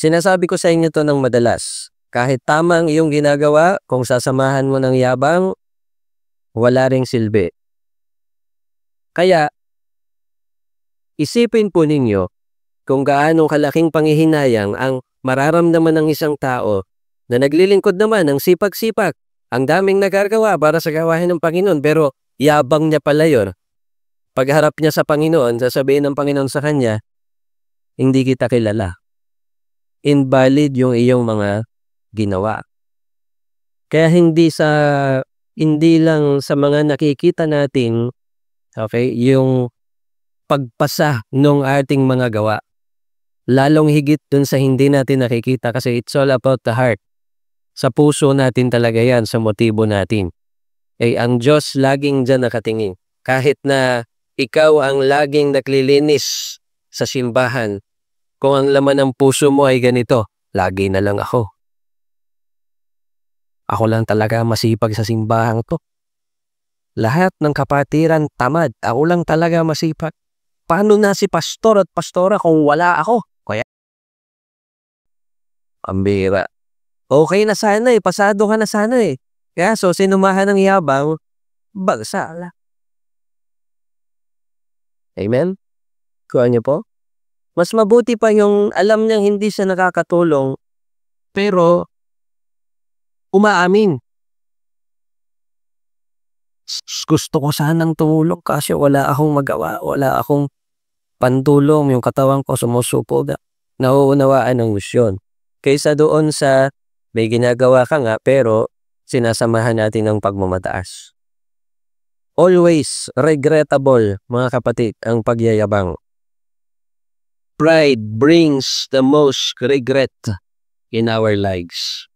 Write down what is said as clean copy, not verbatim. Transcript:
Sinasabi ko sa inyo to ng madalas. Kahit tama ang iyong ginagawa, kung sasamahan mo ng yabang, wala ring silbi. Kaya, isipin po ninyo kung gaano kalaking panghihinayang ang mararamdaman ng isang tao na naglilingkod naman ng sipag-sipag. Ang daming nagagawa para sa gawain ng Panginoon, pero yabang niya pala yun. Pagharap niya sa Panginoon, sasabihin ng Panginoon sa kanya, hindi kita kilala. Invalid yung iyong mga ginawa. Kaya hindi lang sa mga nakikita natin, okay, yung pagpasa ng ating mga gawa. Lalong higit dun sa hindi natin nakikita kasi it's all about the heart. Sa puso natin talaga yan, sa motibo natin. Ang Diyos laging dyan nakatingin. Kahit na ikaw ang laging naglilinis sa simbahan, kung ang laman ng puso mo ay ganito, lagi na lang ako. Ako lang talaga masipag sa simbahan to. Lahat ng kapatiran tamad, ako lang talaga masipag. Paano na si pastor at pastora kung wala ako? Kaya, ang bira. Okay na sana pasado ka na sana Kaya so, sinumahan ng yabang, bagsala. Amen? Kuha niyo po? Mas mabuti pa yung alam niyang hindi siya nakakatulong, pero umaamin. Gusto ko sanang tumulong kasi wala akong magawa, wala akong pantulong, yung katawan ko sumusupo na. Nauunawaan ng misyon. Kaysa doon sa may ginagawa ka nga pero sinasamahan natin ng pagmamataas. Always regrettable, mga kapatid, ang pagyayabang. Pride brings the most regret in our lives.